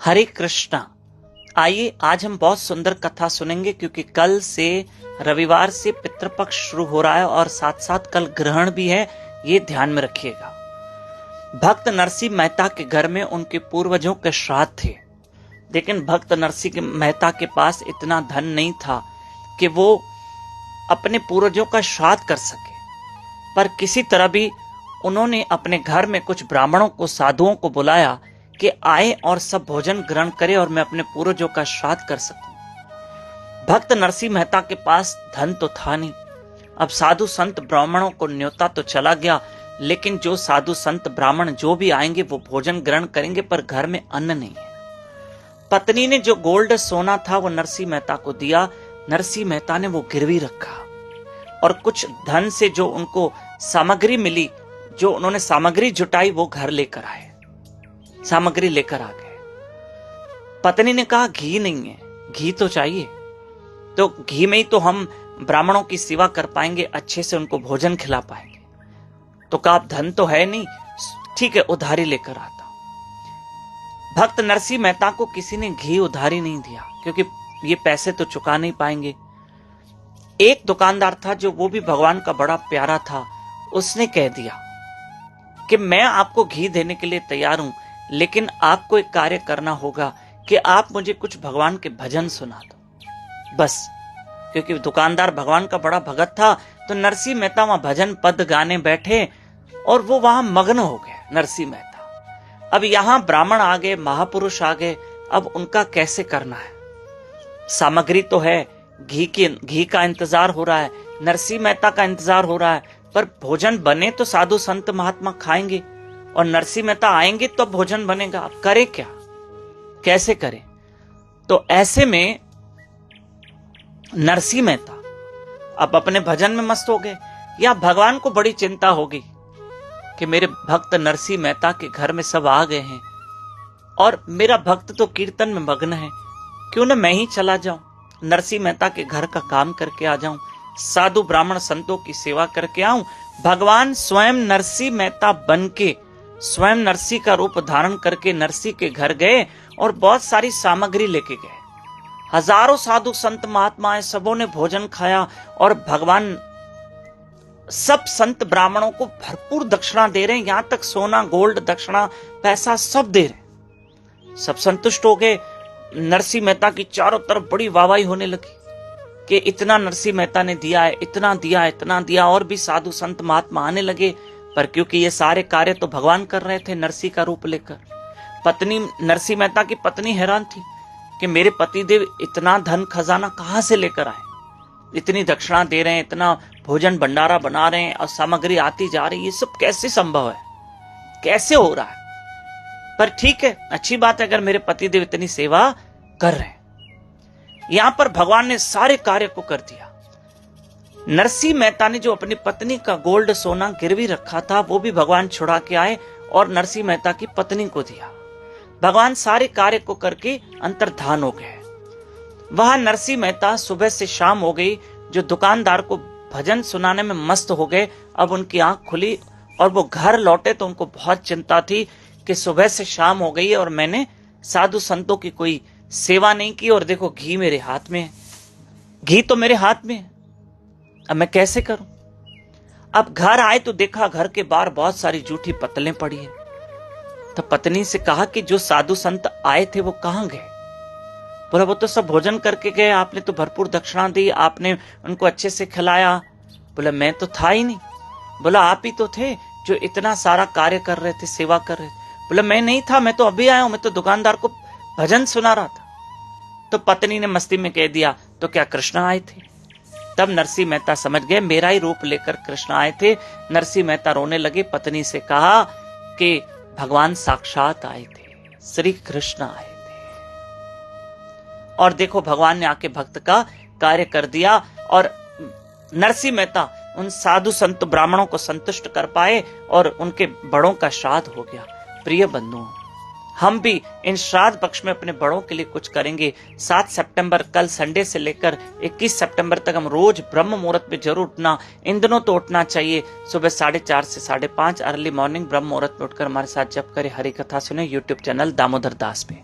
हरे कृष्णा। आइए आज हम बहुत सुंदर कथा सुनेंगे, क्योंकि कल से रविवार से पितृपक्ष शुरू हो रहा है और साथ साथ कल ग्रहण भी है, ये ध्यान में रखिएगा। भक्त नरसिंह मेहता के घर में उनके पूर्वजों के श्राद्ध थे, लेकिन भक्त नरसिंह मेहता के पास इतना धन नहीं था कि वो अपने पूर्वजों का श्राद्ध कर सके। पर किसी तरह भी उन्होंने अपने घर में कुछ ब्राह्मणों को, साधुओं को बुलाया कि आए और सब भोजन ग्रहण करें और मैं अपने पूर्वजों का श्राद्ध कर सकूं। भक्त नरसिंह मेहता के पास धन तो था नहीं। अब साधु संत ब्राह्मणों को न्योता तो चला गया, लेकिन जो साधु संत ब्राह्मण जो भी आएंगे वो भोजन ग्रहण करेंगे, पर घर में अन्न नहीं है। पत्नी ने जो गोल्ड सोना था वो नरसिंह मेहता को दिया। नरसिंह मेहता ने वो गिरवी रखा और कुछ धन से जो उनको सामग्री मिली, जो उन्होंने सामग्री जुटाई, वो घर लेकर आए, सामग्री लेकर आ गए। पत्नी ने कहा घी नहीं है, घी तो चाहिए, तो घी में ही तो हम ब्राह्मणों की सेवा कर पाएंगे, अच्छे से उनको भोजन खिला पाएंगे। तो कहा धन तो है नहीं, ठीक है उधारी लेकर आता। भक्त नरसिंह मेहता को किसी ने घी उधारी नहीं दिया, क्योंकि ये पैसे तो चुका नहीं पाएंगे। एक दुकानदार था जो वो भी भगवान का बड़ा प्यारा था, उसने कह दिया कि मैं आपको घी देने के लिए तैयार हूं, लेकिन आपको एक कार्य करना होगा कि आप मुझे कुछ भगवान के भजन सुना दो, बस। क्योंकि दुकानदार भगवान का बड़ा भगत था, तो नरसिंह मेहता वहां भजन पद गाने बैठे और वो वहां मग्न हो गए नरसिंह मेहता। अब यहां ब्राह्मण आ गए, महापुरुष आ गए, अब उनका कैसे करना है? सामग्री तो है, घी का इंतजार हो रहा है, नरसिंह मेहता का इंतजार हो रहा है, पर भोजन बने तो साधु संत महात्मा खाएंगे और नरसिंह मेहता आएंगे तो भोजन बनेगा। अब करें क्या, कैसे करें? तो ऐसे में नरसिंह मेहता अब अपने भजन में मस्त हो गए, या भगवान को बड़ी चिंता होगी कि मेरे भक्त नरसिंह मेहता के घर में सब आ गए हैं और मेरा भक्त तो कीर्तन में मग्न है, क्यों न मैं ही चला जाऊं, नरसिंह मेहता के घर का काम करके आ जाऊं, साधु ब्राह्मण संतों की सेवा करके आऊं। भगवान स्वयं नरसिंह मेहता बनके, स्वयं नरसिंह का रूप धारण करके नरसिंह के घर गए और बहुत सारी सामग्री लेके गए। हजारों साधु संत महात्माएं सबों ने भोजन खाया और भगवान सब संत ब्राह्मणों को भरपूर दक्षिणा दे रहे हैं, यहां तक सोना गोल्ड दक्षिणा पैसा सब दे रहे हैं। सब संतुष्ट हो गए। नरसिंह मेहता की चारों तरफ बड़ी वाहवाही होने लगी कि इतना नरसिंह मेहता ने दिया है, इतना दिया, इतना दिया, और भी साधु संत महात्मा आने लगे। पर क्योंकि ये सारे कार्य तो भगवान कर रहे थे नरसिंह का रूप लेकर, पत्नी नरसिंह मेहता की पत्नी हैरान थी कि मेरे पतिदेव इतना धन खजाना कहां से लेकर आए, इतनी दक्षिणा दे रहे हैं, इतना भोजन भंडारा बना रहे हैं और सामग्री आती जा रही है, ये सब कैसे संभव है, कैसे हो रहा है? पर ठीक है, अच्छी बात है अगर मेरे पतिदेव इतनी सेवा कर रहे हैं। यहां पर भगवान ने सारे कार्य को कर दिया। नरसिंह मेहता ने जो अपनी पत्नी का गोल्ड सोना गिरवी रखा था वो भी भगवान छुड़ा के आए और नरसिंह मेहता की पत्नी को दिया। भगवान सारे कार्य को करके अंतर्धान हो गए। वहां नरसिंह मेहता सुबह से शाम हो गई, जो दुकानदार को भजन सुनाने में मस्त हो गए। अब उनकी आंख खुली और वो घर लौटे तो उनको बहुत चिंता थी कि सुबह से शाम हो गई और मैंने साधु संतों की कोई सेवा नहीं की, और देखो घी मेरे हाथ में है, घी तो मेरे हाथ में है, अब मैं कैसे करूं? अब घर आए तो देखा घर के बाहर बहुत सारी जूठी पत्तलें पड़ी है। तो पत्नी से कहा कि जो साधु संत आए थे वो कहां गए? बोला वो तो सब भोजन करके गए, आपने तो भरपूर दक्षिणा दी, आपने उनको अच्छे से खिलाया। बोला मैं तो था ही नहीं। बोला आप ही तो थे जो इतना सारा कार्य कर रहे थे, सेवा कर रहे थे। बोला मैं नहीं था, मैं तो अभी आया हूं, मैं तो दुकानदार को भजन सुना रहा था। तो पत्नी ने मस्ती में कह दिया तो क्या कृष्ण आए थे? तब नरसिंह मेहता समझ गए मेरा ही रूप लेकर कृष्ण आए थे। नरसिंह मेहता रोने लगे। पत्नी से कहा कि भगवान साक्षात आए थे, श्री कृष्ण आए थे, और देखो भगवान ने आके भक्त का कार्य कर दिया। और नरसिंह मेहता उन साधु संत ब्राह्मणों को संतुष्ट कर पाए और उनके बड़ों का श्राद्ध हो गया। प्रिय बंधुओं, हम भी इन श्राद्ध पक्ष में अपने बड़ों के लिए कुछ करेंगे। 7 सितंबर कल संडे से लेकर 21 सितंबर तक हम रोज ब्रह्म मुहूर्त में जरूर उठना, इन दिनों तो उठना चाहिए। सुबह 4:30 से 5:30 अर्ली मॉर्निंग ब्रह्म मुहूर्त में उठकर हमारे साथ जप करें, हरि कथा सुने। यूट्यूब चैनल दामोदर दास पे।